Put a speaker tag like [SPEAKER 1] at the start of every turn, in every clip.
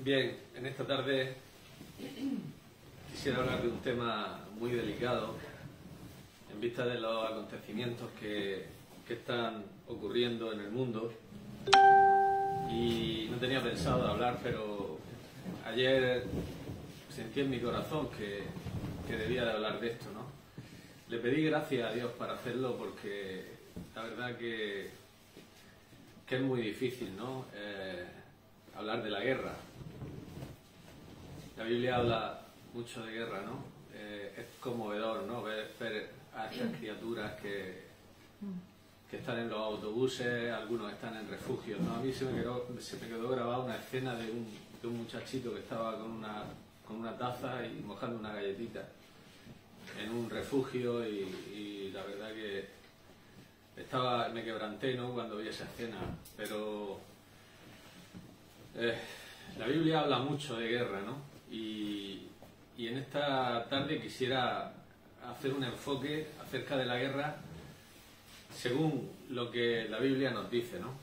[SPEAKER 1] Bien, en esta tarde quisiera hablar de un tema muy delicado en vista de los acontecimientos que están ocurriendo en el mundo, y no tenía pensado hablar, pero ayer sentí en mi corazón que debía de hablar de esto, ¿no? Le pedí gracias a Dios para hacerlo, porque la verdad que es muy difícil, ¿no? Hablar de la guerra. La Biblia habla mucho de guerra, ¿no? Es conmovedor, ¿no? Ver a estas criaturas que están en los autobuses, algunos están en refugios, ¿no? A mí se me quedó grabada una escena de un muchachito que estaba con una taza y mojando una galletita en un refugio, y la verdad que me quebranté, ¿no?, cuando vi esa escena. Pero la Biblia habla mucho de guerra, ¿no? Y en esta tarde quisiera hacer un enfoque acerca de la guerra según lo que la Biblia nos dice, ¿no?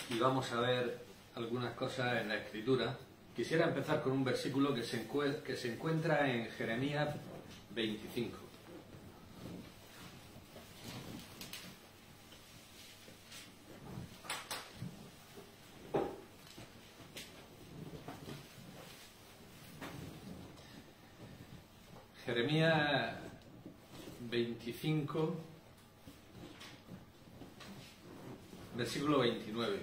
[SPEAKER 1] Y vamos a ver algunas cosas en la Escritura. Quisiera empezar con un versículo que se encuentra en Jeremías 25. Jeremías 25, versículo 29.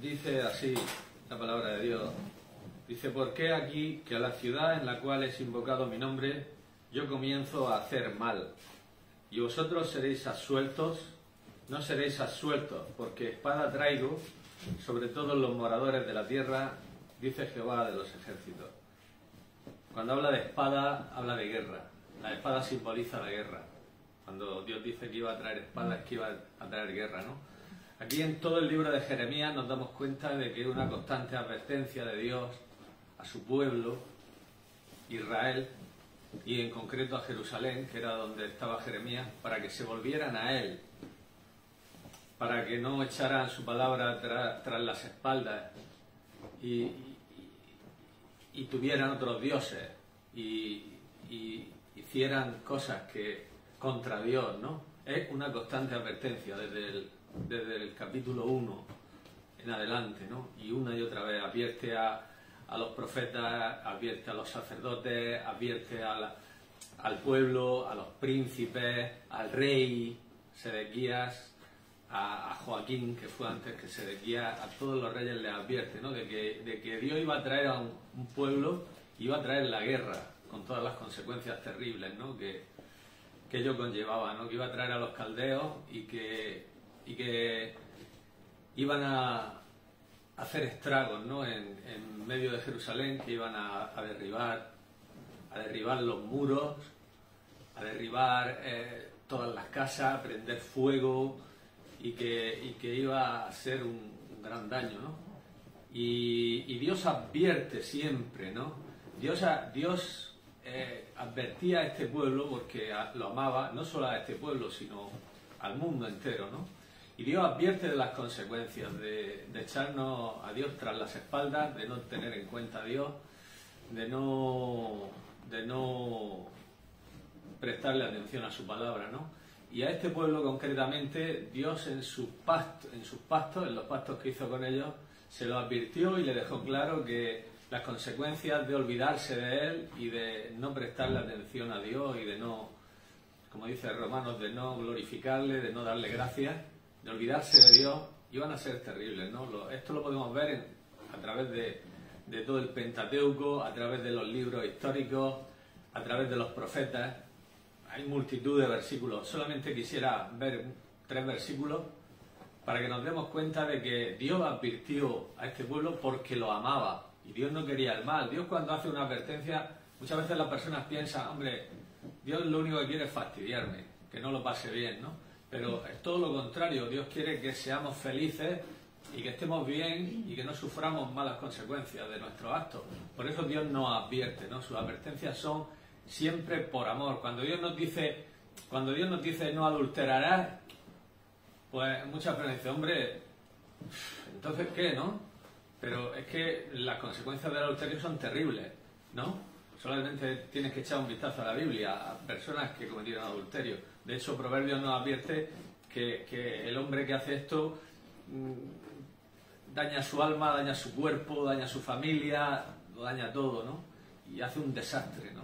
[SPEAKER 1] Dice así la palabra de Dios. Dice: ¿por qué aquí que a la ciudad en la cual es invocado mi nombre yo comienzo a hacer mal? Y vosotros seréis absueltos. No seréis absueltos, porque espada traigo sobre todos los moradores de la tierra, dice Jehová de los ejércitos. Cuando habla de espada, habla de guerra. La espada simboliza la guerra. Cuando Dios dice que iba a traer espada, es que iba a traer guerra, ¿no? Aquí en todo el libro de Jeremías nos damos cuenta de que es una constante advertencia de Dios a su pueblo, Israel, y en concreto a Jerusalén, que era donde estaba Jeremías, para que se volvieran a Él, para que no echaran su palabra tras las espaldas y tuvieran otros dioses y hicieran cosas que contra Dios, ¿no? Es una constante advertencia desde el capítulo 1 en adelante, ¿no? Y una y otra vez advierte a los profetas, advierte a los sacerdotes, advierte al pueblo, a los príncipes, al rey Sedequías, a Joaquín, que fue antes que Sedequías, a todos los reyes les advierte, ¿no?, de que Dios iba a traer a un pueblo, iba a traer la guerra, con todas las consecuencias terribles, ¿no?, que ello conllevaba, ¿no?, que iba a traer a los caldeos y que iban a hacer estragos, ¿no?, en medio de Jerusalén, que iban a derribar los muros, a derribar todas las casas, a prender fuego, y que iba a ser un gran daño, ¿no? Y Dios advierte siempre, ¿no? Dios advertía a este pueblo porque lo amaba, no solo a este pueblo, sino al mundo entero, ¿no? Y Dios advierte de las consecuencias de echarnos a Dios tras las espaldas, de no tener en cuenta a Dios, de no prestarle atención a su palabra, ¿no? Y a este pueblo concretamente, Dios en los pactos que hizo con ellos, se lo advirtió y le dejó claro que las consecuencias de olvidarse de Él y de no prestarle atención a Dios y de no, como dice Romanos, de no glorificarle, de no darle gracias, de olvidarse de Dios, iban a ser terribles, ¿no? Esto lo podemos ver a través de todo el Pentateuco, a través de los libros históricos, a través de los profetas. Hay multitud de versículos. Solamente quisiera ver 3 versículos para que nos demos cuenta de que Dios advirtió a este pueblo porque lo amaba, y Dios no quería el mal. Dios, cuando hace una advertencia, muchas veces las personas piensan: hombre, Dios lo único que quiere es fastidiarme, que no lo pase bien, ¿no? Pero es todo lo contrario. Dios quiere que seamos felices y que estemos bien y que no suframos malas consecuencias de nuestros actos. Por eso Dios nos advierte, ¿no? Sus advertencias son siempre por amor. Cuando Dios nos dice no adulterarás, pues muchas personas dicen, hombre, entonces ¿qué, no? Pero es que las consecuencias del adulterio son terribles, ¿no? Solamente tienes que echar un vistazo a la Biblia, a personas que cometieron adulterio. De hecho, Proverbios nos advierte que el hombre que hace esto daña su alma, daña su cuerpo, daña su familia, lo daña todo, ¿no? Y hace un desastre, ¿no?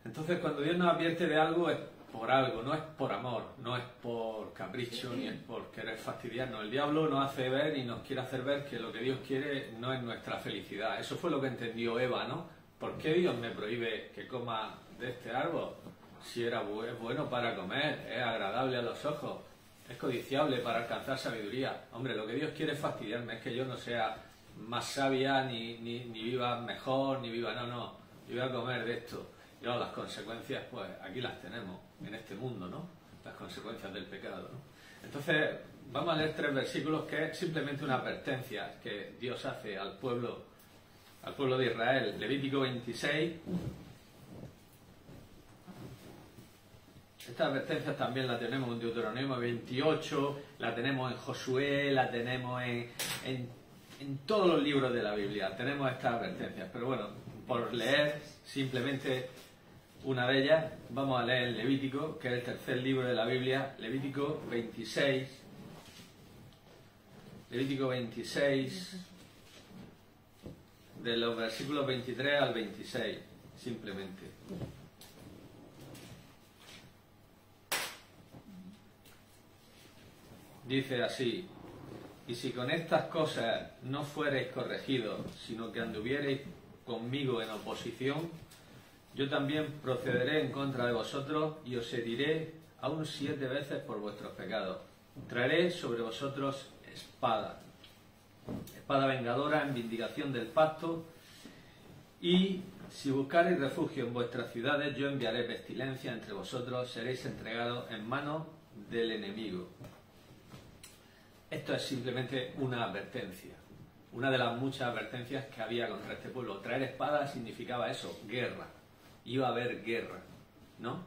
[SPEAKER 1] Entonces, cuando Dios nos advierte de algo, es por algo, no es por amor, no es por capricho, ni es por querer fastidiarnos. El diablo nos hace ver y nos quiere hacer ver que lo que Dios quiere no es nuestra felicidad. Eso fue lo que entendió Eva, ¿no? ¿Por qué Dios me prohíbe que coma de este árbol? Si es bueno para comer, es agradable a los ojos, es codiciable para alcanzar sabiduría. Hombre, lo que Dios quiere es fastidiarme, es que yo no sea más sabia, ni viva mejor, ni viva... No, yo voy a comer de esto. Y luego las consecuencias, pues aquí las tenemos, en este mundo, ¿no? Las consecuencias del pecado, ¿no? Entonces, vamos a leer 3 versículos que es simplemente una advertencia que Dios hace al pueblo de Israel. Levítico 26. Estas advertencias también las tenemos en Deuteronomio 28, la tenemos en Josué, la tenemos en todos los libros de la Biblia. Tenemos estas advertencias. Pero bueno, por leer simplemente una de ellas, vamos a leer Levítico, que es el tercer libro de la Biblia, Levítico 26. Levítico 26, de los versículos 23 al 26, simplemente. Dice así: y si con estas cosas no fuereis corregidos, sino que anduviereis conmigo en oposición, yo también procederé en contra de vosotros y os heriré aún 7 veces por vuestros pecados. Traeré sobre vosotros espada vengadora en vindicación del pacto, y si buscareis refugio en vuestras ciudades, yo enviaré pestilencia entre vosotros, seréis entregados en manos del enemigo. Esto es simplemente una advertencia, una de las muchas advertencias que había contra este pueblo. Traer espada significaba eso, guerra. Iba a haber guerra, ¿no?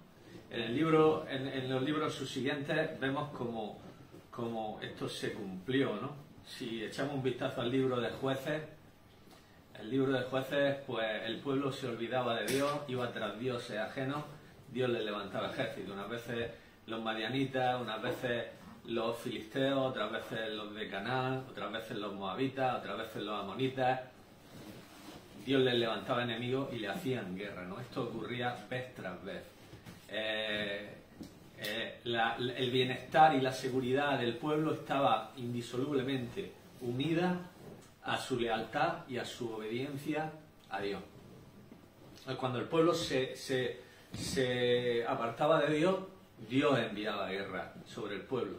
[SPEAKER 1] En los libros subsiguientes vemos cómo esto se cumplió, ¿no? Si echamos un vistazo al libro de Jueces, pues el pueblo se olvidaba de Dios, iba tras dioses ajenos, Dios les levantaba ejército. Unas veces los madianitas, unas veces los filisteos, otras veces los de Canaán, otras veces los moabitas, otras veces los amonitas. Dios les levantaba enemigos y le hacían guerra, ¿no? Esto ocurría vez tras vez. El bienestar y la seguridad del pueblo estaba indisolublemente unida a su lealtad y a su obediencia a Dios. Cuando el pueblo se apartaba de Dios, Dios enviaba guerra sobre el pueblo.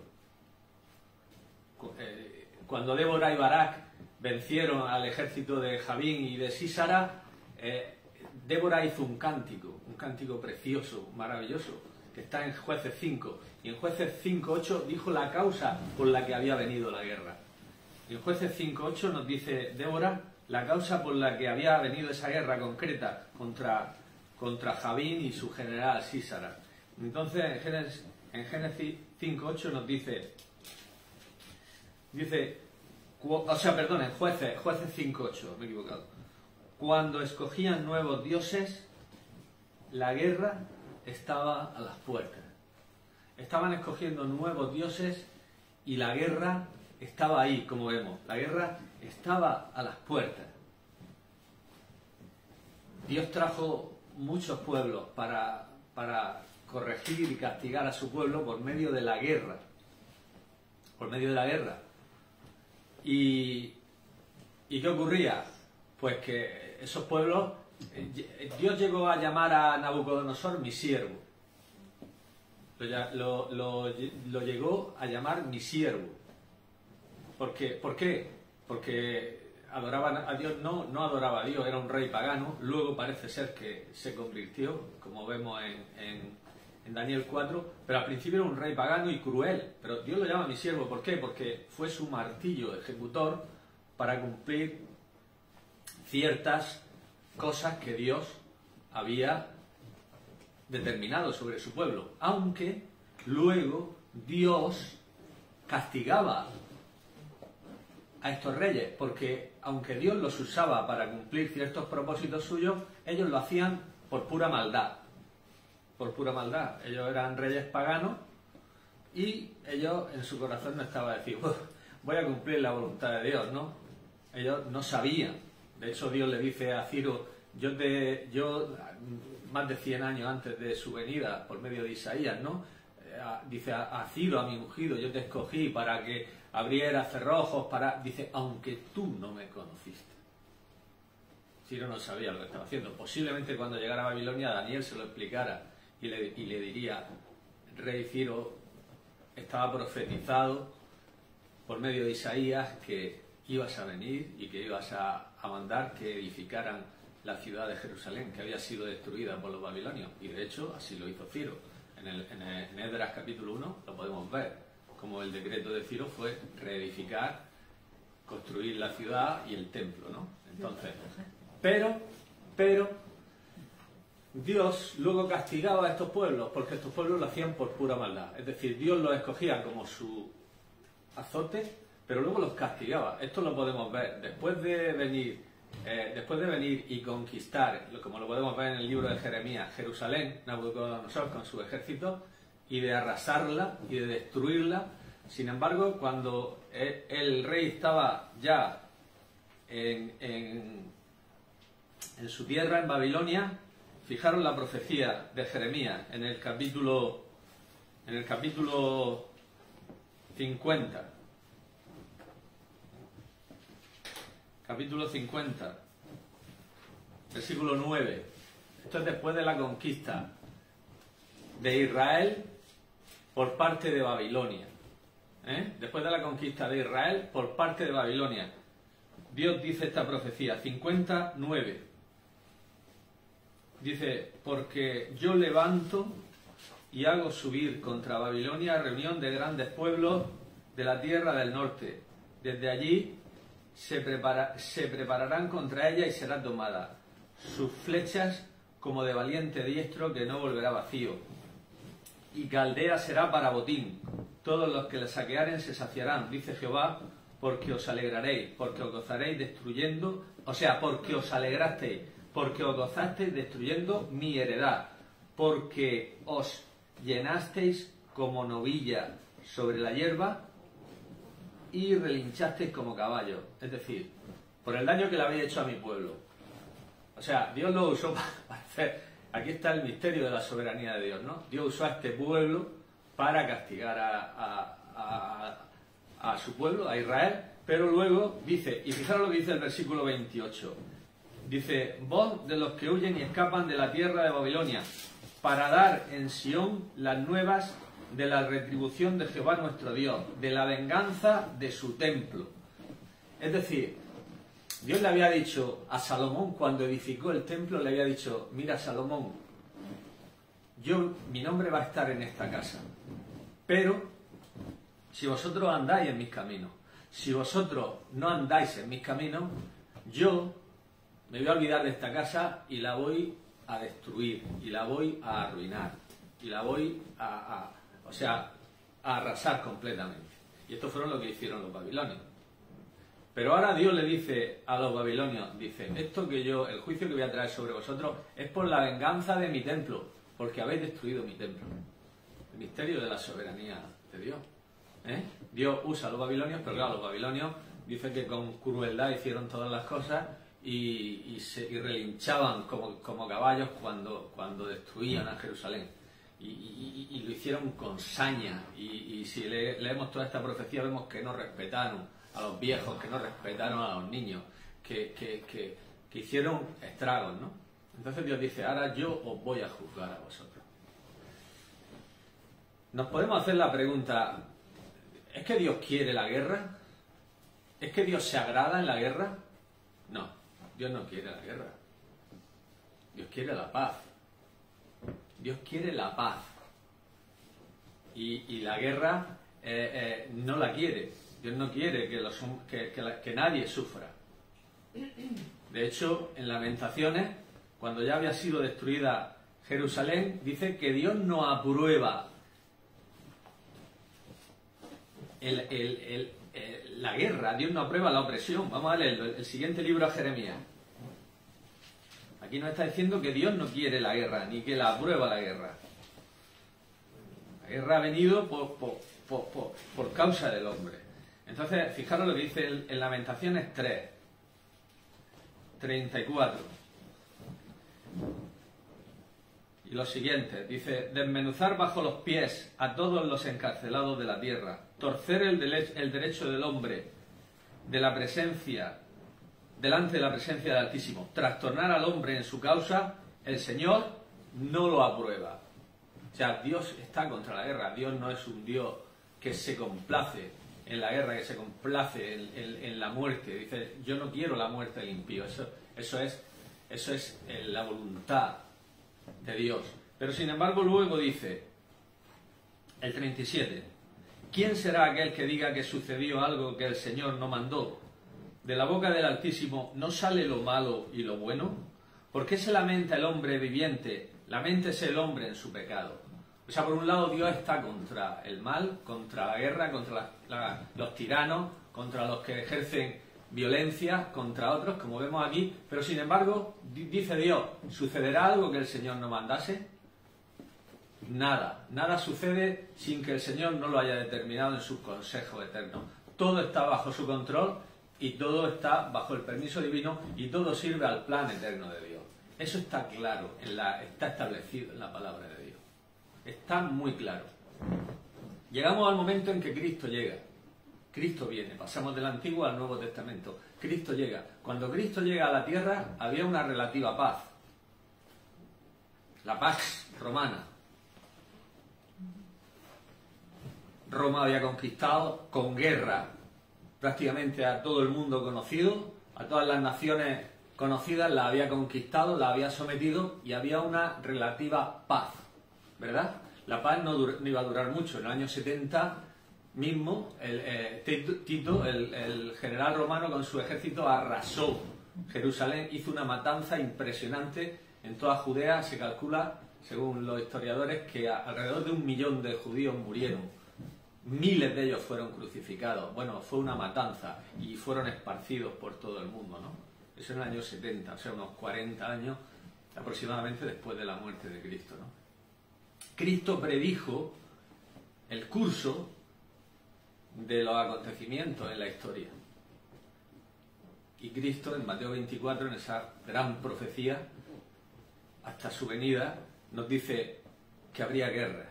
[SPEAKER 1] Cuando Débora y Barak vencieron al ejército de Javín y de Sísara, Débora hizo un cántico precioso, maravilloso, que está en Jueces 5. Y en Jueces 5:8 dijo la causa por la que había venido la guerra. Y en Jueces 5:8 nos dice Débora la causa por la que había venido esa guerra concreta contra Javín y su general Sísara. Entonces en Génesis 5:8 nos dice, en Jueces 5:8, me he equivocado. Cuando escogían nuevos dioses, la guerra estaba a las puertas. Estaban escogiendo nuevos dioses y la guerra estaba ahí, como vemos. La guerra estaba a las puertas. Dios trajo muchos pueblos para corregir y castigar a su pueblo por medio de la guerra. Por medio de la guerra. ¿Y qué ocurría? Pues que esos pueblos, Dios llegó a llamar a Nabucodonosor mi siervo. Lo llegó a llamar mi siervo. ¿Por qué? Porque adoraban a Dios, no adoraba a Dios, era un rey pagano. Luego parece ser que se convirtió, como vemos en Daniel 4, pero al principio era un rey pagano y cruel. Pero Dios lo llama mi siervo. ¿Por qué? Porque fue su martillo ejecutor para cumplir ciertas cosas que Dios había determinado sobre su pueblo, aunque luego Dios castigaba a estos reyes, porque aunque Dios los usaba para cumplir ciertos propósitos suyos, ellos lo hacían por pura maldad. Por pura maldad. Ellos eran reyes paganos y ellos en su corazón no estaba a decir, voy a cumplir la voluntad de Dios, ¿no? Ellos no sabían. De hecho, Dios le dice a Ciro, yo más de 100 años antes de su venida, por medio de Isaías, ¿no? Dice a Ciro, a mi ungido, yo te escogí para que abriera cerrojos, dice, aunque tú no me conociste. Ciro no sabía lo que estaba haciendo. Posiblemente cuando llegara a Babilonia, Daniel se lo explicara y le diría, rey Ciro, estaba profetizado por medio de Isaías que ibas a venir y que ibas a mandar que edificaran la ciudad de Jerusalén, que había sido destruida por los babilonios. Y de hecho, así lo hizo Ciro. En Esdras capítulo 1 lo podemos ver, como el decreto de Ciro fue reedificar, construir la ciudad y el templo, ¿no? Entonces, pero Dios luego castigaba a estos pueblos, porque estos pueblos lo hacían por pura maldad. Es decir, Dios los escogía como su azote, pero luego los castigaba. Esto lo podemos ver después de venir y conquistar, como lo podemos ver en el libro de Jeremías, Jerusalén, Nabucodonosor con su ejército, y de arrasarla y de destruirla. Sin embargo, cuando el rey estaba ya en su tierra, en Babilonia, fijaros la profecía de Jeremías en el capítulo 50. Capítulo 50, versículo 9. Esto es después de la conquista de Israel por parte de Babilonia. Después de la conquista de Israel por parte de Babilonia. Dios dice esta profecía, 59. Dice, porque yo levanto y hago subir contra Babilonia reunión de grandes pueblos de la tierra del norte. Desde allí se prepararán contra ella y será tomada. Sus flechas como de valiente diestro que no volverá vacío. Y Caldea será para botín. Todos los que la saquearen se saciarán, dice Jehová, porque os alegraréis, porque os gozaréis destruyendo, porque os alegrasteis, porque os gozasteis destruyendo mi heredad, porque os llenasteis como novilla sobre la hierba y relinchasteis como caballo. Es decir, por el daño que le habéis hecho a mi pueblo. O sea, Dios lo usó para hacer... Aquí está el misterio de la soberanía de Dios, ¿no? Dios usó a este pueblo para castigar a su pueblo, a Israel, pero luego dice, y fijaros lo que dice el versículo 28, dice, voz de los que huyen y escapan de la tierra de Babilonia, para dar en Sión las nuevas de la retribución de Jehová nuestro Dios, de la venganza de su templo. Es decir, Dios le había dicho a Salomón, cuando edificó el templo, le había dicho, mira Salomón, mi nombre va a estar en esta casa, pero si vosotros andáis en mis caminos, si vosotros no andáis en mis caminos, yo me voy a olvidar de esta casa y la voy a destruir, y la voy a arruinar, y la voy a arrasar completamente. Y esto fueron lo que hicieron los babilonios. Pero ahora Dios le dice a los babilonios, dice, el juicio que voy a traer sobre vosotros es por la venganza de mi templo, porque habéis destruido mi templo. El misterio de la soberanía de Dios. Dios usa a los babilonios, pero claro, los babilonios dicen que con crueldad hicieron todas las cosas y relinchaban como caballos cuando destruían a Jerusalén. Y lo hicieron con saña. Y si leemos toda esta profecía vemos que no respetaron a los viejos, que no respetaron a los niños, que hicieron estragos, ¿no? Entonces Dios dice, ahora yo os voy a juzgar a vosotros. Nos podemos hacer la pregunta, ¿es que Dios quiere la guerra? ¿Es que Dios se agrada en la guerra? No, Dios no quiere la guerra. Dios quiere la paz. Dios quiere la paz. Y la guerra no la quiere. Dios no quiere que nadie sufra. De hecho, en Lamentaciones cuando ya había sido destruida Jerusalén, dice que Dios no aprueba la guerra, Dios no aprueba la opresión. Vamos a leer el siguiente libro a Jeremías. Aquí nos está diciendo que Dios no quiere la guerra, ni que la aprueba la guerra. La guerra ha venido por causa del hombre. Entonces, fijaros lo que dice en Lamentaciones 3, 34. Y lo siguiente, dice: desmenuzar bajo los pies a todos los encarcelados de la tierra, torcer el derecho del hombre de la presencia, delante de la presencia del Altísimo, trastornar al hombre en su causa, el Señor no lo aprueba. O sea, Dios está contra la guerra. Dios no es un Dios que se complace en la guerra, que se complace en la muerte. Dice, yo no quiero la muerte del impío. Eso es la voluntad de Dios. Pero sin embargo luego dice el 37: ¿quién será aquel que diga que sucedió algo que el Señor no mandó? De la boca del Altísimo no sale lo malo y lo bueno. ¿Por qué se lamenta el hombre viviente? Laméntese el hombre en su pecado. O sea, por un lado Dios está contra el mal, contra la guerra, contra los tiranos, contra los que ejercen violencia, contra otros, como vemos aquí. Pero sin embargo, dice Dios, ¿sucederá algo que el Señor no mandase? Nada, nada sucede sin que el Señor no lo haya determinado en su consejo eterno. Todo está bajo su control y todo está bajo el permiso divino y todo sirve al plan eterno de Dios. Eso está claro, está establecido en la palabra de Dios. Está muy claro. Llegamos al momento en que Cristo llega. Cristo viene. Pasamos del Antiguo al Nuevo Testamento. Cristo llega. Cuando Cristo llega a la tierra había una relativa paz. La paz romana. Roma había conquistado con guerra prácticamente a todo el mundo conocido, a todas las naciones conocidas, la había conquistado, la había sometido y había una relativa paz, ¿verdad? La paz no iba a durar mucho. En el año 70 mismo, Tito, el general romano, con su ejército arrasó Jerusalén, hizo una matanza impresionante en toda Judea. Se calcula, según los historiadores, que alrededor de 1 millón de judíos murieron. Miles de ellos fueron crucificados. Bueno, fue una matanza y fueron esparcidos por todo el mundo, ¿no? Eso en el año 70, o sea, unos 40 años aproximadamente después de la muerte de Cristo, ¿no? Cristo predijo el curso de los acontecimientos en la historia. Y Cristo, en Mateo 24, en esa gran profecía, hasta su venida, nos dice que habría guerra.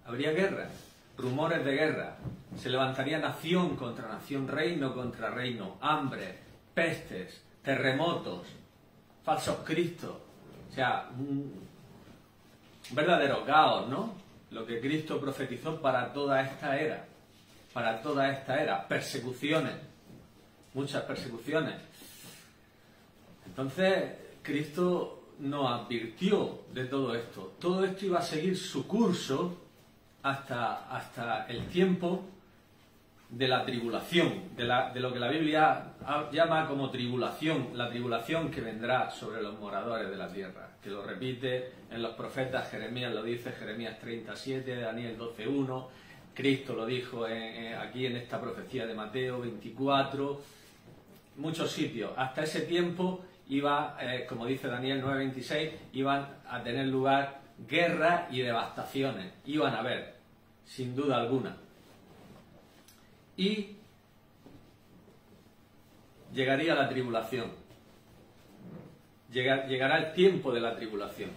[SPEAKER 1] Habría guerra. Rumores de guerra, se levantaría nación contra nación, reino contra reino, hambre, pestes, terremotos, falsos cristos, o sea, un verdadero caos, ¿no? Lo que Cristo profetizó para toda esta era, persecuciones, muchas persecuciones. Entonces, Cristo nos advirtió de todo esto. Todo esto iba a seguir su curso hasta el tiempo de la tribulación, de lo que la Biblia llama como tribulación, la tribulación que vendrá sobre los moradores de la tierra, que lo repite en los profetas. Jeremías lo dice, Jeremías 37, Daniel 12:1, Cristo lo dijo aquí en esta profecía de Mateo 24, muchos sitios. Hasta ese tiempo iba, como dice Daniel 9:26, iban a tener lugar guerras y devastaciones, iban a haber, sin duda alguna. Y llegaría la tribulación. Llegará el tiempo de la tribulación.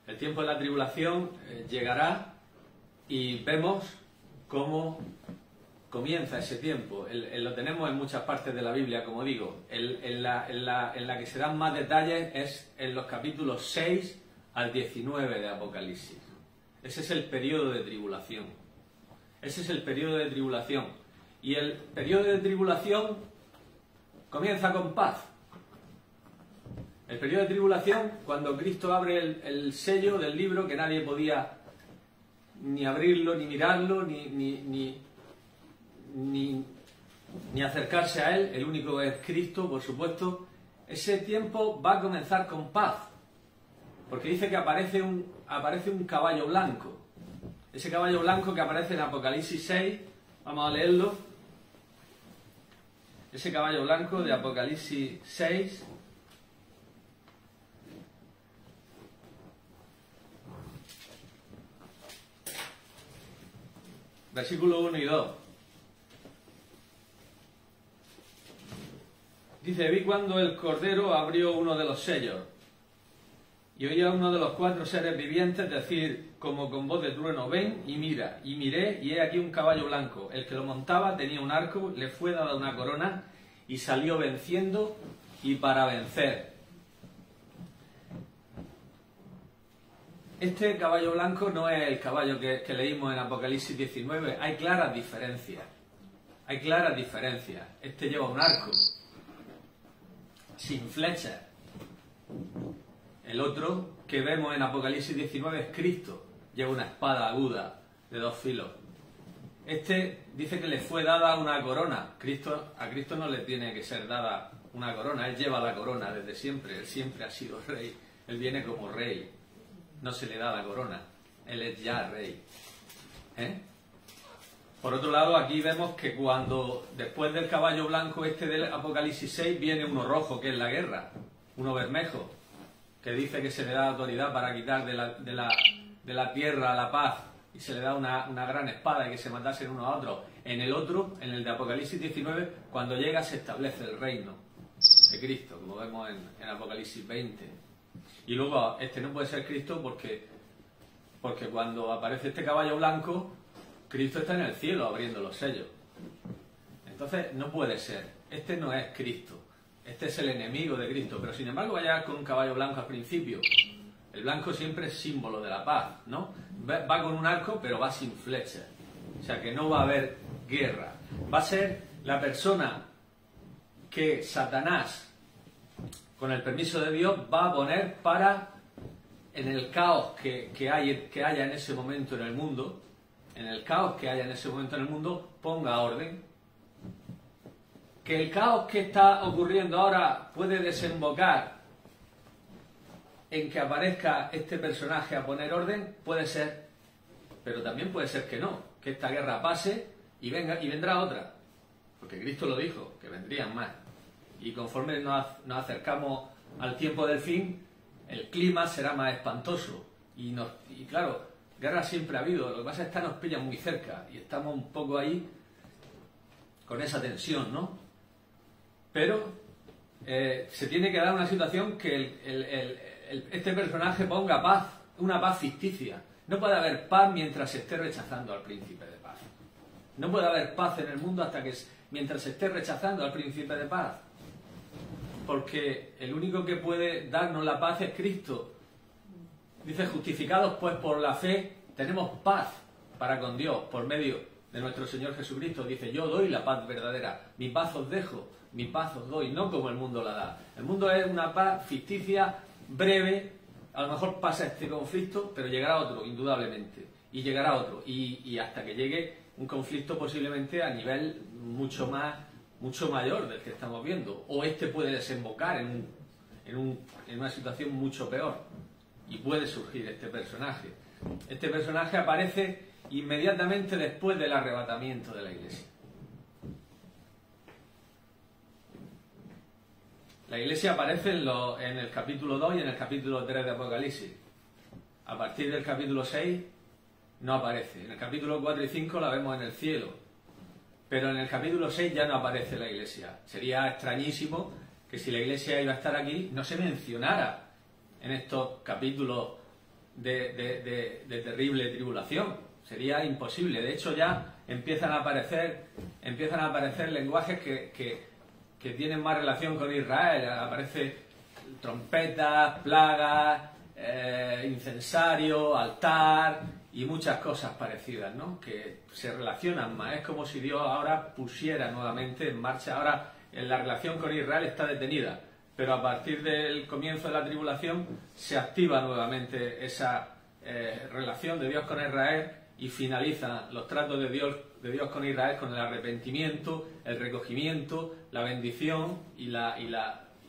[SPEAKER 1] El tiempo de la tribulación llegará y vemos cómo comienza ese tiempo. Lo tenemos en muchas partes de la Biblia, como digo. En la que se dan más detalles es en los capítulos 6 al 19 de Apocalipsis. Ese es el periodo de tribulación. Ese es el periodo de tribulación. Y el periodo de tribulación comienza con paz. El periodo de tribulación, cuando Cristo abre el sello del libro, que nadie podía ni abrirlo, ni mirarlo, ni acercarse a él, el único es Cristo, por supuesto. ese tiempo va a comenzar con paz, porque dice que aparece un caballo blanco. Ese caballo blanco que aparece en Apocalipsis 6, vamos a leerlo. Ese caballo blanco de Apocalipsis 6. Versículos 1 y 2. Dice, vi cuando el Cordero abrió uno de los sellos, y oí a uno de los 4 seres vivientes decir, como con voz de trueno, ven y mira. Y miré, y he aquí un caballo blanco. El que lo montaba tenía un arco, le fue dada una corona, y salió venciendo y para vencer. Este caballo blanco no es el caballo que leímos en Apocalipsis 19. Hay claras diferencias. Hay claras diferencias. Este lleva un arco, sin flechas. El otro que vemos en Apocalipsis 19 es Cristo. Lleva una espada aguda de 2 filos. Este dice que le fue dada una corona. A Cristo no le tiene que ser dada una corona. Él lleva la corona desde siempre. Él siempre ha sido rey. Él viene como rey. No se le da la corona. Él es ya rey. Por otro lado, aquí vemos que cuando después del caballo blanco este del Apocalipsis 6 viene uno rojo, que es la guerra. Uno bermejo, que dice que se le da autoridad para quitar de la tierra la paz, y se le da una gran espada y que se matasen unos a otros. En el otro, en el de Apocalipsis 19, cuando llega se establece el reino de Cristo, como vemos en Apocalipsis 20. Y luego este no puede ser Cristo porque cuando aparece este caballo blanco, Cristo está en el cielo abriendo los sellos. Entonces no puede ser. Este no es Cristo. Este es el enemigo de Cristo. Pero sin embargo va a llegar con un caballo blanco al principio. El blanco siempre es símbolo de la paz, ¿no? Va con un arco, pero va sin flecha. O sea que no va a haber guerra. Va a ser la persona que Satanás, con el permiso de Dios, va a poner para, en el caos que haya en ese momento en el mundo, ponga orden. Que el caos que está ocurriendo ahora puede desembocar en que aparezca este personaje a poner orden, puede ser, pero también puede ser que no, que esta guerra pase y vendrá otra, porque Cristo lo dijo, que vendrían más. Y conforme nos acercamos al tiempo del fin, el clima será más espantoso. Y claro, guerra siempre ha habido, lo que pasa es que esta nos pilla muy cerca y estamos un poco ahí con esa tensión, ¿no? Pero se tiene que dar una situación que este personaje ponga paz, una paz ficticia. No puede haber paz mientras se esté rechazando al príncipe de paz. No puede haber paz en el mundo mientras se esté rechazando al príncipe de paz. Porque el único que puede darnos la paz es Cristo. Dice, justificados pues por la fe, tenemos paz para con Dios por medio de nuestro Señor Jesucristo. Dice, yo doy la paz verdadera, mi paz os dejo, mi paz os doy, no como el mundo la da. El mundo es una paz ficticia, breve, a lo mejor pasa este conflicto, pero llegará otro, indudablemente, y llegará otro, y hasta que llegue un conflicto posiblemente a nivel mucho mayor del que estamos viendo, o este puede desembocar en una situación mucho peor, y puede surgir este personaje. Este personaje aparece inmediatamente después del arrebatamiento de la Iglesia. La Iglesia aparece en el capítulo 2 y en el capítulo 3 de Apocalipsis. A partir del capítulo 6 no aparece. En el capítulo 4 y 5 la vemos en el cielo. Pero en el capítulo 6 ya no aparece la Iglesia. Sería extrañísimo que si la Iglesia iba a estar aquí no se mencionara en estos capítulos de terrible tribulación. Sería imposible. De hecho ya empiezan a aparecer lenguajes que tienen más relación con Israel. Aparece trompetas, plagas, incensario, altar y muchas cosas parecidas, ¿no? Que se relacionan más. Es como si Dios ahora pusiera nuevamente en marcha. Ahora la relación con Israel está detenida, pero a partir del comienzo de la tribulación se activa nuevamente esa relación de Dios con Israel y finalizan los tratos de Dios con Israel con el arrepentimiento, el recogimiento, la bendición y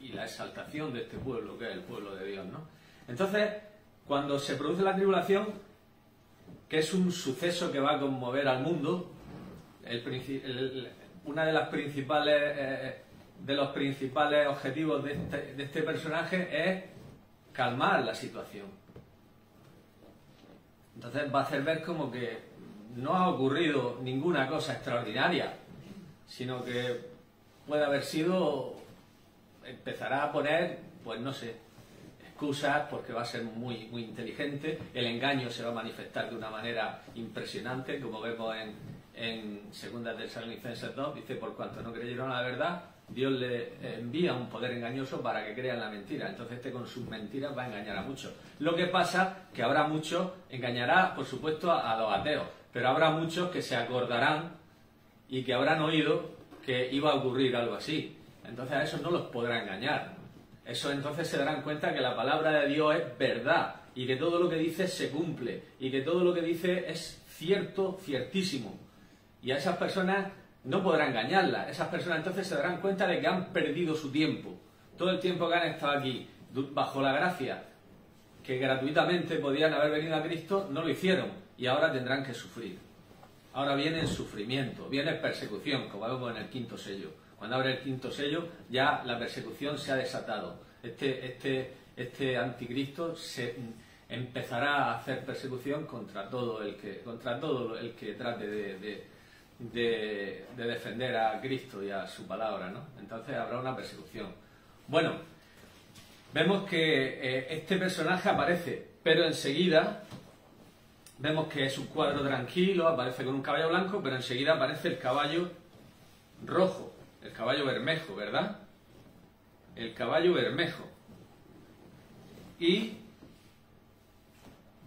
[SPEAKER 1] y la exaltación de este pueblo, que es el pueblo de Dios, ¿no? Entonces, cuando se produce la tribulación, que es un suceso que va a conmover al mundo, una de las principales de los principales objetivos de este personaje es calmar la situación. Entonces va a hacer ver como que no ha ocurrido ninguna cosa extraordinaria, sino que puede haber sido, empezará a poner, pues no sé, excusas, porque va a ser muy, muy inteligente, el engaño se va a manifestar de una manera impresionante, como vemos en 2 Tesalonicenses 2, dice, por cuanto no creyeron a la verdad, Dios le envía un poder engañoso para que crean la mentira. Entonces con sus mentiras va a engañar a muchos. Lo que pasa que habrá muchos, engañará por supuesto a los ateos, pero habrá muchos que se acordarán y que habrán oído que iba a ocurrir algo así. Entonces a esos no los podrá engañar. Eso entonces se darán cuenta que la palabra de Dios es verdad y que todo lo que dice se cumple y que todo lo que dice es cierto, ciertísimo. Y a esas personas no podrá engañarlas. Esas personas entonces se darán cuenta de que han perdido su tiempo. Todo el tiempo que han estado aquí, bajo la gracia, que gratuitamente podían haber venido a Cristo, no lo hicieron y ahora tendrán que sufrir. Ahora viene el sufrimiento, viene persecución, como vemos en el 5.º sello. Cuando abre el 5.º sello, ya la persecución se ha desatado. Este anticristo empezará a hacer persecución contra todo el que trate de defender a Cristo y a su palabra, ¿no? Entonces habrá una persecución. Bueno, vemos que este personaje aparece, pero enseguida vemos que es un cuadro tranquilo, aparece con un caballo blanco, pero enseguida aparece el caballo rojo, el caballo bermejo, ¿verdad? El caballo bermejo. Y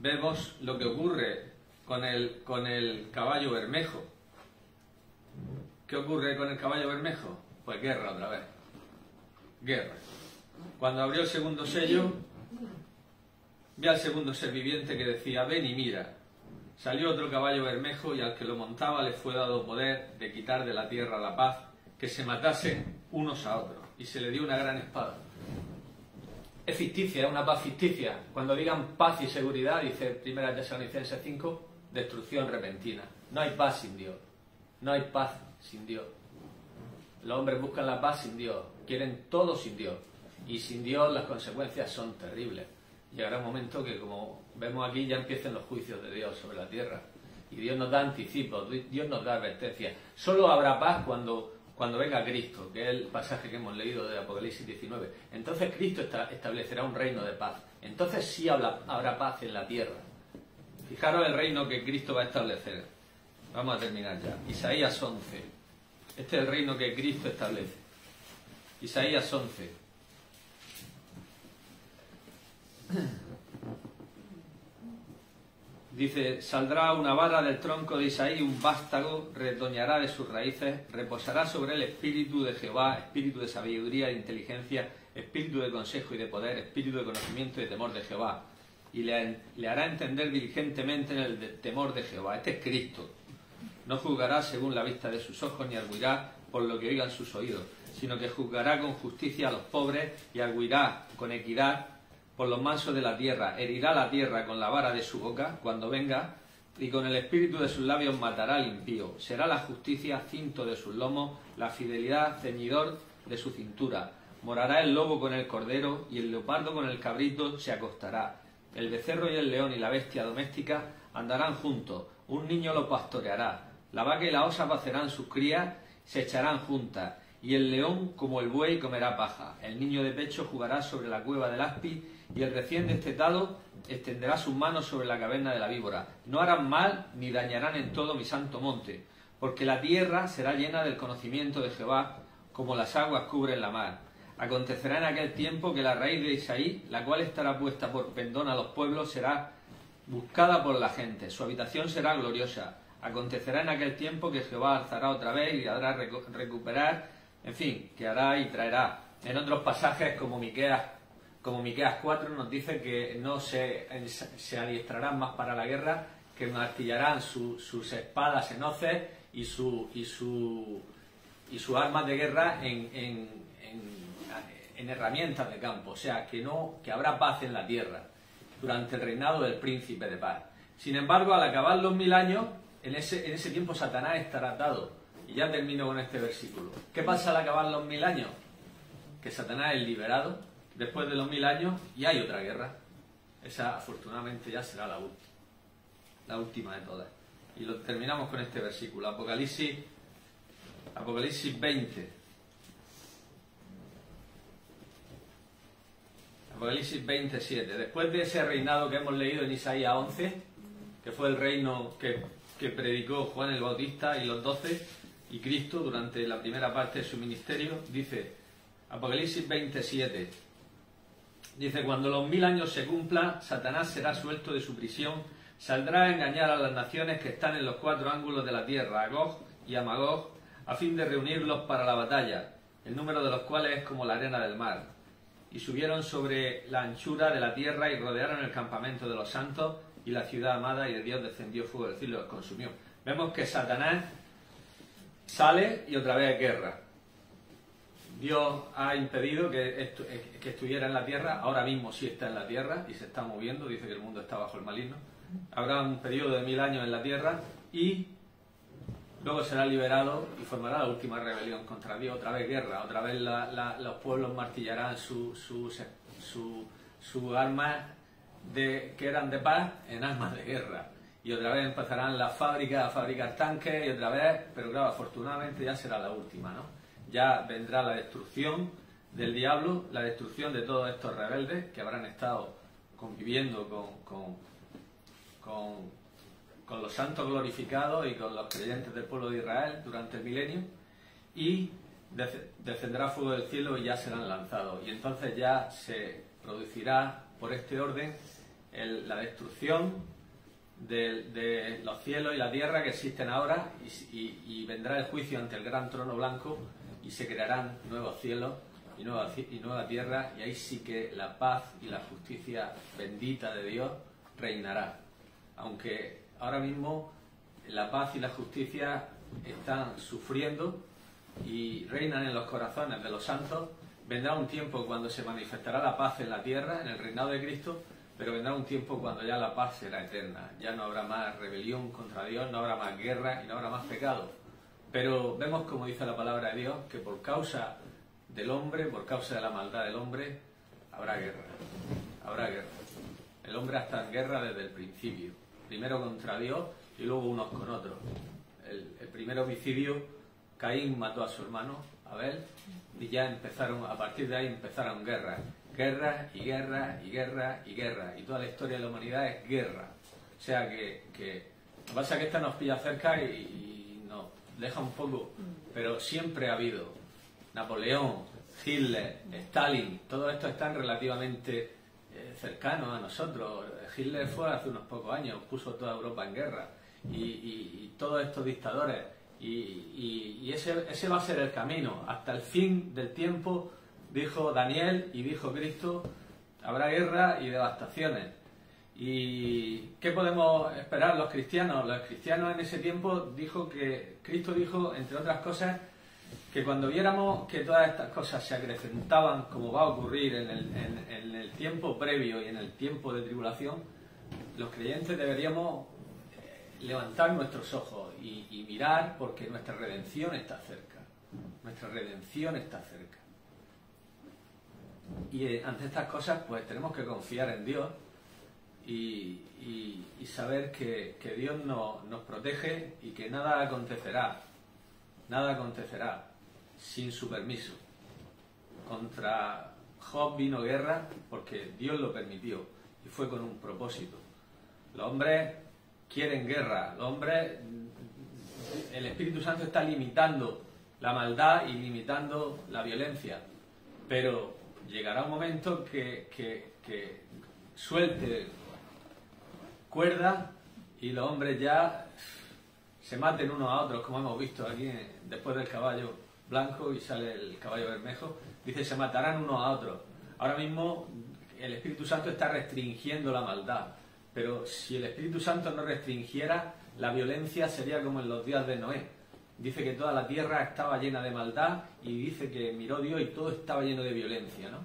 [SPEAKER 1] vemos lo que ocurre con el caballo bermejo. ¿Qué ocurre con el caballo bermejo? Pues guerra otra vez. Guerra. Cuando abrió el 2.º sello, vi al segundo ser viviente que decía, ven y mira. Salió otro caballo bermejo y al que lo montaba le fue dado poder de quitar de la tierra la paz, que se matasen unos a otros. Y se le dio una gran espada. Es ficticia, es una paz ficticia. Cuando digan paz y seguridad, dice 1 Tesalonicenses 5, destrucción repentina. No hay paz sin Dios. No hay paz sin Dios. Los hombres buscan la paz sin Dios. Quieren todo sin Dios. Y sin Dios las consecuencias son terribles. Llegará un momento que, como vemos aquí, ya empiecen los juicios de Dios sobre la tierra. Y Dios nos da anticipos, Dios nos da advertencias. Solo habrá paz cuando venga Cristo, que es el pasaje que hemos leído de Apocalipsis 19. Entonces Cristo establecerá un reino de paz. Entonces sí habrá paz en la tierra. Fijaros el reino que Cristo va a establecer. Vamos a terminar ya. Isaías 11. Este es el reino que Cristo establece. Isaías 11. Dice, saldrá una vara del tronco de Isaí, un vástago retoñará de sus raíces, reposará sobre él espíritu de Jehová, espíritu de sabiduría e inteligencia, espíritu de consejo y de poder, espíritu de conocimiento y de temor de Jehová. Y le hará entender diligentemente en el temor de Jehová. Este es Cristo. No juzgará según la vista de sus ojos, ni arguirá por lo que oigan sus oídos, sino que juzgará con justicia a los pobres y arguirá con equidad por los mansos de la tierra. Herirá la tierra con la vara de su boca cuando venga, y con el espíritu de sus labios matará al impío. Será la justicia cinto de sus lomos, la fidelidad ceñidor de su cintura. Morará el lobo con el cordero, y el leopardo con el cabrito se acostará. El becerro y el león y la bestia doméstica andarán juntos. Un niño lo pastoreará. La vaca y la osa pacerán sus crías, se echarán juntas. Y el león, como el buey, comerá paja. El niño de pecho jugará sobre la cueva del aspi, y el recién destetado extenderá sus manos sobre la caverna de la víbora. No harán mal ni dañarán en todo mi santo monte, porque la tierra será llena del conocimiento de Jehová, como las aguas cubren la mar. Acontecerá en aquel tiempo que la raíz de Isaí, la cual estará puesta por pendón a los pueblos, será buscada por la gente. Su habitación será gloriosa. Acontecerá en aquel tiempo que Jehová alzará otra vez y hará recuperar, en fin, que hará y traerá. En otros pasajes, como Miqueas 4, nos dice que no se adiestrarán más para la guerra, que martillarán sus espadas en hoces y sus armas de guerra en en herramientas de campo, o sea, que habrá paz en la tierra durante el reinado del príncipe de paz. Sin embargo, al acabar los 1000 años, en ese tiempo Satanás estará atado. Y ya termino con este versículo. ¿Qué pasa al acabar los 1000 años? Que Satanás es liberado después de los 1000 años y hay otra guerra. Esa, afortunadamente, ya será la última de todas. Y lo terminamos con este versículo. Apocalipsis 20. Apocalipsis 27. Después de ese reinado que hemos leído en Isaías 11, que fue el reino que predicó Juan el Bautista y los 12 y Cristo durante la primera parte de su ministerio, dice Apocalipsis 27, dice: cuando los 1000 años se cumplan, Satanás será suelto de su prisión, saldrá a engañar a las naciones que están en los 4 ángulos de la tierra, a Gog y a Magog, a fin de reunirlos para la batalla, el número de los cuales es como la arena del mar. Y subieron sobre la anchura de la tierra y rodearon el campamento de los santos y la ciudad amada, y de Dios descendió fuego del cielo y los consumió. Vemos que Satanás sale y otra vez guerra. Dios ha impedido que estuviera en la tierra, ahora mismo sí está en la tierra y se está moviendo, dice que el mundo está bajo el maligno. Habrá un periodo de 1000 años en la tierra y luego será liberado y formará la última rebelión contra Dios, otra vez guerra, otra vez los pueblos martillarán sus armas que eran de paz en armas de guerra. Y otra vez empezarán las fábricas a fabricar tanques y otra vez, pero claro, afortunadamente ya será la última, ¿no? Ya vendrá la destrucción del diablo, la destrucción de todos estos rebeldes que habrán estado conviviendo con los santos glorificados y con los creyentes del pueblo de Israel durante el milenio, y descenderá fuego del cielo y ya serán lanzados. Y entonces ya se producirá por este orden la destrucción de los cielos y la tierra que existen ahora, y vendrá el juicio ante el gran trono blanco y se crearán nuevos cielos y nueva tierra, y ahí sí que la paz y la justicia bendita de Dios reinará. Aunque ahora mismo la paz y la justicia están sufriendo y reinan en los corazones de los santos, vendrá un tiempo cuando se manifestará la paz en la tierra, en el reinado de Cristo, pero vendrá un tiempo cuando ya la paz será eterna. Ya no habrá más rebelión contra Dios, no habrá más guerra y no habrá más pecado. Pero vemos, como dice la palabra de Dios, que por causa del hombre, por causa de la maldad del hombre, habrá guerra. Habrá guerra. El hombre está en guerra desde el principio. Primero contra Dios y luego unos con otros. El primer homicidio, Caín mató a su hermano Abel, y ya a partir de ahí empezaron guerras. Guerra y guerra y guerra y guerra. Y toda la historia de la humanidad es guerra. O sea que lo que pasa es que esta nos pilla cerca y nos deja un poco. Pero siempre ha habido Napoleón, Hitler, Stalin, todos estos están relativamente cercanos a nosotros. Hitler fue hace unos pocos años, puso toda Europa en guerra. Y todos estos dictadores. Y ese va a ser el camino. Hasta el fin del tiempo, dijo Daniel y dijo Cristo, habrá guerra y devastaciones. ¿Y qué podemos esperar los cristianos? Los cristianos en ese tiempo Cristo dijo, entre otras cosas, que cuando viéramos que todas estas cosas se acrecentaban, como va a ocurrir en el tiempo previo y en el tiempo de tribulación, los creyentes deberíamos levantar nuestros ojos y mirar, porque nuestra redención está cerca. Nuestra redención está cerca. Y ante estas cosas, pues tenemos que confiar en Dios y saber que Dios nos protege y que nada acontecerá sin su permiso. Contra Job vino guerra porque Dios lo permitió y fue con un propósito. Los hombres quieren guerra, el Espíritu Santo está limitando la maldad y limitando la violencia, pero llegará un momento que suelte cuerda y los hombres ya se maten unos a otros, como hemos visto aquí después del caballo blanco y sale el caballo bermejo, dice se matarán unos a otros. Ahora mismo el Espíritu Santo está restringiendo la maldad, pero si el Espíritu Santo no restringiera, la violencia sería como en los días de Noé, dice que toda la tierra estaba llena de maldad y dice que miró Dios y todo estaba lleno de violencia, ¿no?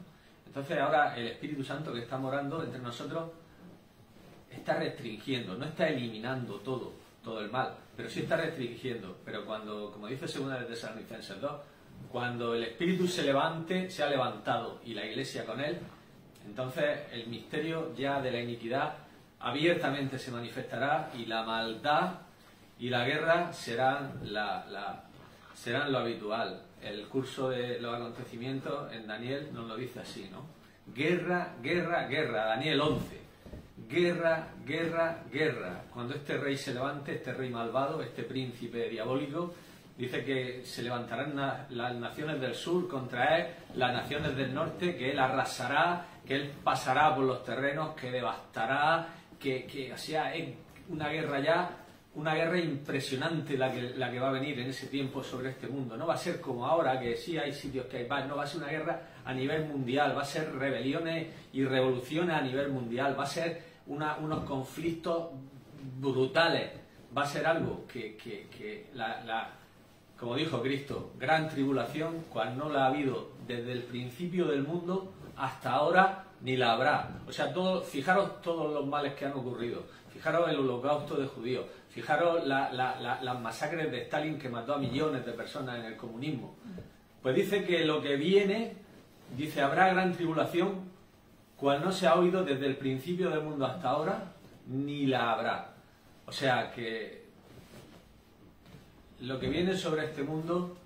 [SPEAKER 1] Entonces ahora el Espíritu Santo que está morando entre nosotros está restringiendo, no está eliminando todo el mal, pero sí está restringiendo. Pero cuando, como dice 2 de Tesalonicenses 2, cuando el Espíritu se levante, se ha levantado y la Iglesia con él, entonces el misterio ya de la iniquidad abiertamente se manifestará y la maldad y la guerra serán lo habitual. El curso de los acontecimientos en Daniel nos lo dice así, ¿no? Guerra, guerra, guerra. Daniel 11. Guerra, guerra, guerra. Cuando este rey se levante, este rey malvado, este príncipe diabólico, dice que se levantarán las naciones del sur contra él, las naciones del norte, que él arrasará, que él pasará por los terrenos, que devastará, que o sea, es una guerra ya, una guerra impresionante la que va a venir en ese tiempo sobre este mundo. No va a ser como ahora, que sí hay sitios que hay paz, no va a ser una guerra a nivel mundial, va a ser rebeliones y revoluciones a nivel mundial, va a ser unos conflictos brutales, va a ser algo que como dijo Cristo, gran tribulación, cual no la ha habido desde el principio del mundo hasta ahora, ni la habrá. O sea, fijaros todos los males que han ocurrido, fijaros el holocausto de judíos, fijaros las masacres de Stalin que mató a millones de personas en el comunismo. Pues dice que lo que viene, dice, habrá gran tribulación, cual no se ha oído desde el principio del mundo hasta ahora, ni la habrá. O sea que lo que viene sobre este mundo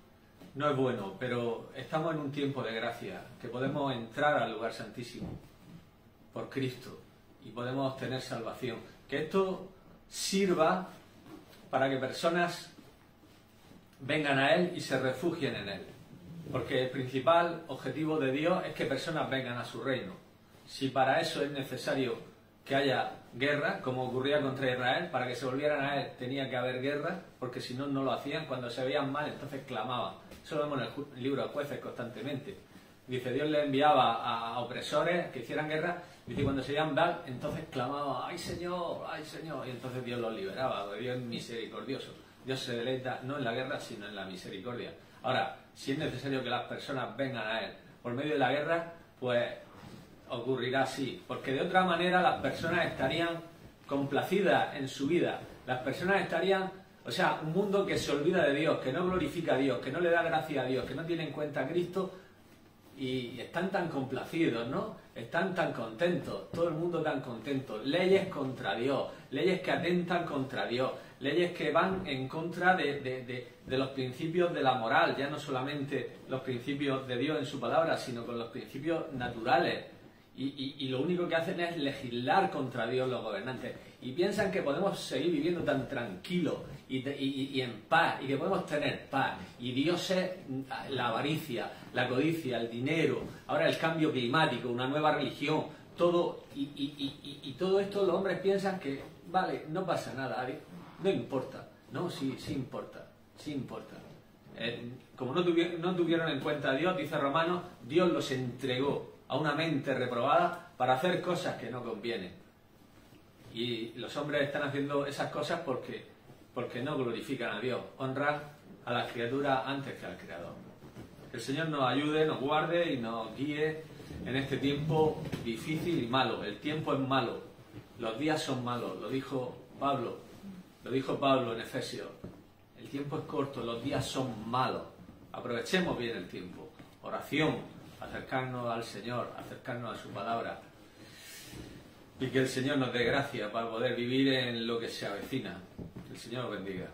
[SPEAKER 1] no es bueno, pero estamos en un tiempo de gracia, que podemos entrar al lugar santísimo por Cristo y podemos obtener salvación. Que esto sirva para que personas vengan a Él y se refugien en Él. Porque el principal objetivo de Dios es que personas vengan a su reino. Si para eso es necesario que haya guerra, como ocurría contra Israel, para que se volvieran a Él tenía que haber guerra, porque si no, no lo hacían. Cuando se veían mal, entonces clamaban. Eso lo vemos en el libro de Jueces constantemente. Dice, Dios le enviaba a opresores que hicieran guerra, dice, cuando se veían mal, entonces clamaban, ¡ay Señor! Y entonces Dios los liberaba, porque Dios es misericordioso. Dios se deleita no en la guerra, sino en la misericordia. Ahora, si es necesario que las personas vengan a Él por medio de la guerra, pues ocurrirá así, porque de otra manera las personas estarían complacidas en su vida, las personas estarían, o sea, un mundo que se olvida de Dios, que no glorifica a Dios, que no le da gracia a Dios, que no tiene en cuenta a Cristo, y están tan complacidos, ¿no? Están tan contentos, todo el mundo tan contento, leyes contra Dios, leyes que atentan contra Dios, leyes que van en contra de los principios de la moral, ya no solamente los principios de Dios en su palabra, sino con los principios naturales. Y lo único que hacen es legislar contra Dios los gobernantes. Y piensan que podemos seguir viviendo tan tranquilos y en paz, y que podemos tener paz. Y Dios es la avaricia, la codicia, el dinero, ahora el cambio climático, una nueva religión, todo. Y todo esto los hombres piensan que, vale, no pasa nada, no importa. No, sí importa, sí importa. Como no tuvieron en cuenta a Dios, dice Romanos, Dios los entregó a una mente reprobada para hacer cosas que no convienen. Y los hombres están haciendo esas cosas porque no glorifican a Dios, honran a las criaturas antes que al Creador. Que el Señor nos ayude, nos guarde y nos guíe en este tiempo difícil y malo. El tiempo es malo, los días son malos, lo dijo Pablo en Efesios. El tiempo es corto, los días son malos. Aprovechemos bien el tiempo. Oración, acercarnos al Señor, acercarnos a su palabra, y que el Señor nos dé gracia para poder vivir en lo que se avecina. Que el Señor os bendiga.